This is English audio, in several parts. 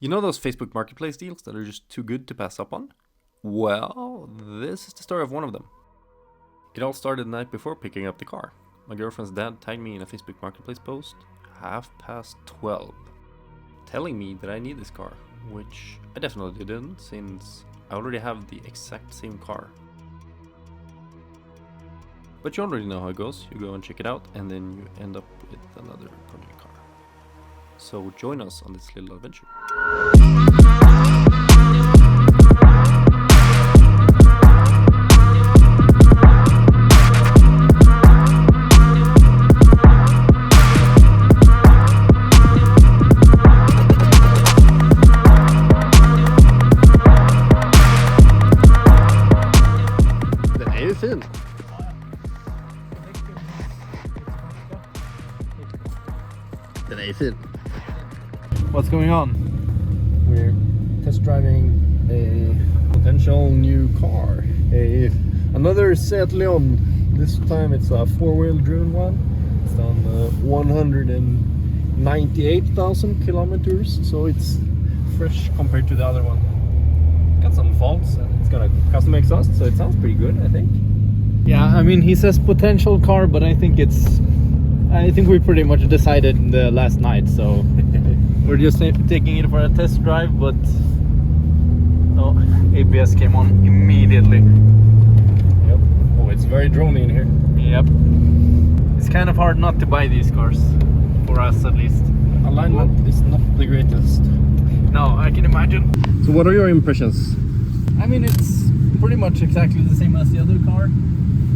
You know those Facebook Marketplace deals that are just too good to pass up on? Well, this is the story of one of them. It all started the night before picking up the car. My girlfriend's dad tagged me in a Facebook Marketplace post 12:30, telling me that I need this car, which I definitely didn't, since I already have the exact same car. But you already know how it goes. You go and check it out, and then you end up with another project car. So join us on this little adventure. Den är ju fin. Den är ju fin. What's going on? We're test driving a potential new car. Another Seat Leon. This time it's a four-wheel driven one. It's done 198,000 kilometers, so it's fresh compared to the other one. Got some faults, and it's got a custom exhaust, so it sounds pretty good, I think. Yeah, I mean, he says potential car, but I think we pretty much decided the last night, so we're just taking it for a test drive, but ABS came on immediately. Yep. Oh, it's very drony in here. Yep. It's kind of hard not to buy these cars, for us at least. Alignment is not the greatest. No, I can imagine. So what are your impressions? I mean, it's pretty much exactly the same as the other car.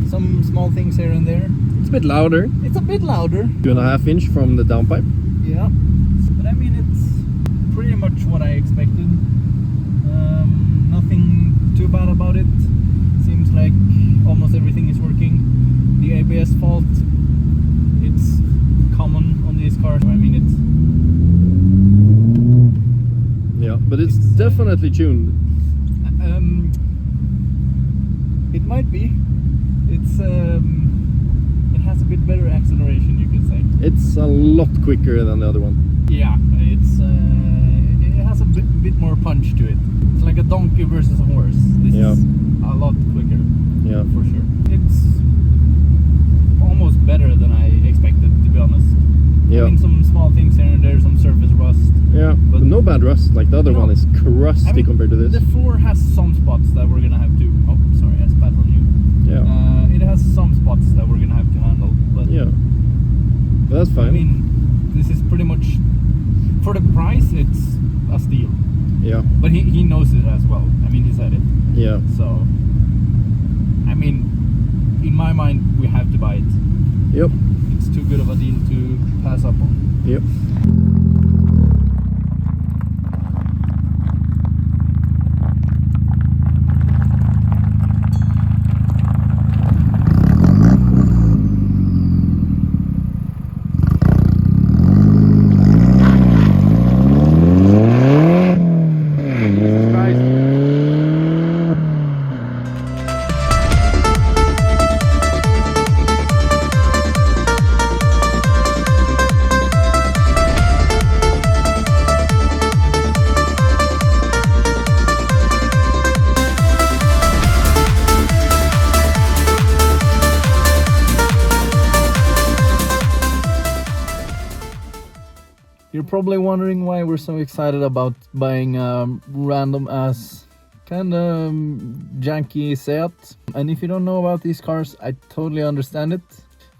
Some small things here and there. It's a bit louder. It's a bit louder. 2.5 inch from the downpipe. Yeah. But I mean, it's pretty much what I expected. Nothing too bad about it. Seems like almost everything is working. The ABS fault, it's common on these cars. I mean, Yeah, but it's definitely tuned. it might be. It has a bit better acceleration, you could say. It's a lot quicker than the other one. Yeah, it has a bit more punch to it. It's like a donkey versus a horse. This is a lot quicker. Yeah, For sure. It's almost better than I expected, to be honest. Yeah. I mean, some small things here and there, some surface rust. Yeah, but no bad rust. Like the other No. one is crusty I mean, compared to this. The floor has some spots that we're gonna have to. Oh, sorry, I spat on you. Yeah, It has some spots that we're gonna have to handle, but yeah, but that's fine. I mean, this is pretty much for the price. It's a steal. Yeah, But he knows it as well. I mean, he said it. yeah, So, I mean, in my mind, we have to buy it. yep, It's too good of a deal to pass up on. yep. You're probably wondering why we're so excited about buying a random ass kind of janky Seat. And if you don't know about these cars, I totally understand it,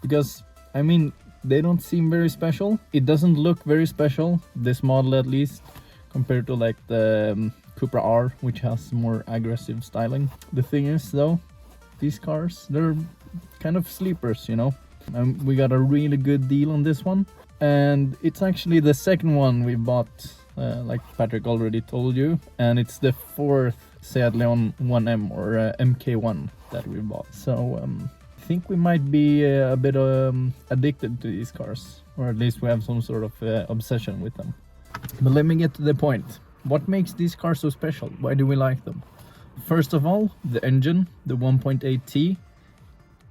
because I mean, they don't seem very special. It doesn't look very special, this model at least, compared to like the Cupra R, which has more aggressive styling. The thing is though, these cars, they're kind of sleepers, you know. And we got a really good deal on this one. And it's actually the second one we bought, like Patrick already told you, and it's the fourth Seat Leon 1M or MK1 that we bought. So I think we might be a bit addicted to these cars, or at least we have some sort of obsession with them. But let me get to the point. What makes these cars so special? Why do we like them? First of all, the engine, the 1.8T.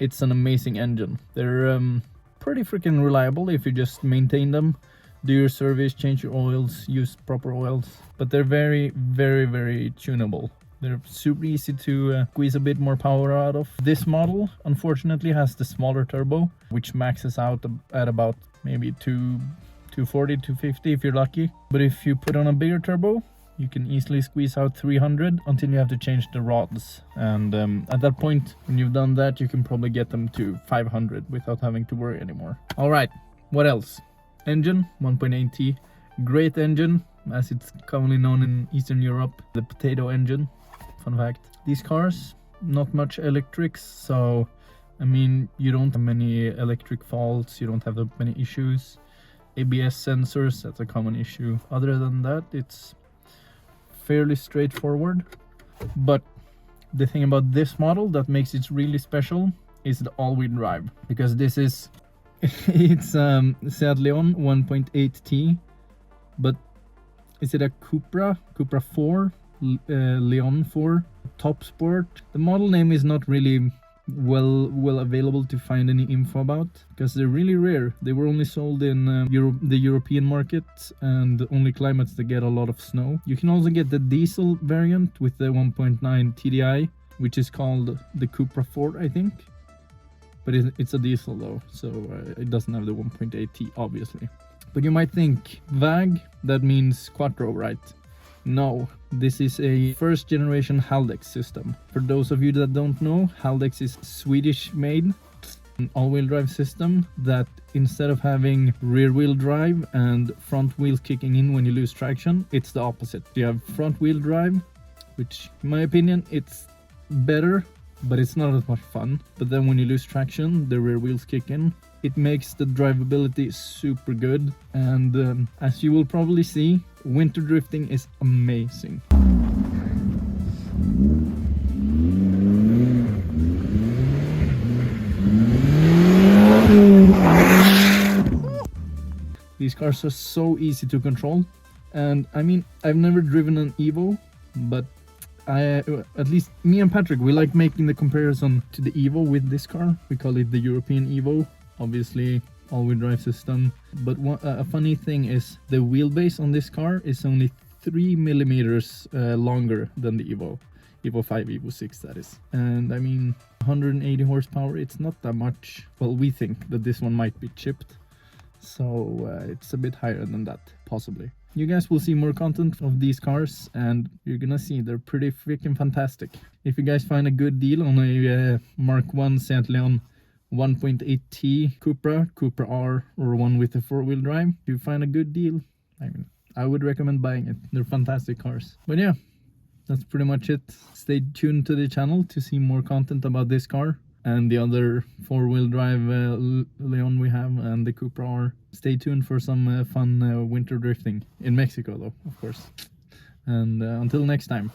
It's an amazing engine. They're pretty freaking reliable if you just maintain them. do your service, change your oils, use proper oils. But they're very, very, very tunable. They're super easy to squeeze a bit more power out of. This model, unfortunately, has the smaller turbo, which maxes out at about maybe 240, 250 if you're lucky. But if you put on a bigger turbo, you can easily squeeze out 300 until you have to change the rods. And at that point, when you've done that, you can probably get them to 500 without having to worry anymore. All right, what else? Engine, 1.8T. Great engine, as it's commonly known in Eastern Europe, the potato engine. Fun fact. These cars, not much electrics, so I mean, you don't have many electric faults, you don't have that many issues. ABS sensors, that's a common issue. Other than that, it's fairly straightforward. But the thing about this model that makes it really special is the all-wheel drive, because this is it's Seat Leon 1.8T, but is it a Cupra 4, Leon 4 Top Sport? The model name is not really well available to find any info about, because they're really rare. They were only sold in the European market and only climates that get a lot of snow. You can also get the diesel variant with the 1.9 TDI, which is called the Cupra 4, I think. But it's a diesel though, so it doesn't have the 1.8T, obviously. But you might think, VAG, that means Quattro, right? No, this is a first generation Haldex system. For those of you that don't know, Haldex is Swedish made, an all-wheel drive system that instead of having rear wheel drive and front wheels kicking in when you lose traction, it's the opposite. You have front wheel drive, which in my opinion, it's better, but it's not as much fun. But then when you lose traction, the rear wheels kick in. It makes the drivability super good, and as you will probably see, winter drifting is amazing. These cars are so easy to control, and I mean, I've never driven an Evo, but at least me and Patrick, we like making the comparison to the Evo with this car. We call it the European Evo. Obviously all-wheel drive system, but a funny thing is the wheelbase on this car is only 3 millimeters longer than the Evo 5, Evo 6, that is. And I mean, 180 horsepower, it's not that much. Well, we think that this one might be chipped, so it's a bit higher than that, possibly. You guys will see more content of these cars, and you're gonna see they're pretty freaking fantastic. If you guys find a good deal on a Mark 1 Seat Leon 1.8T Cupra R, or one with a 4-wheel drive, if you find a good deal, I mean, I would recommend buying it. They're fantastic cars. But yeah, that's pretty much it. Stay tuned to the channel to see more content about this car and the other 4-wheel drive Leon we have, and the Cupra R. Stay tuned for some fun winter drifting in Mexico though, of course. And until next time.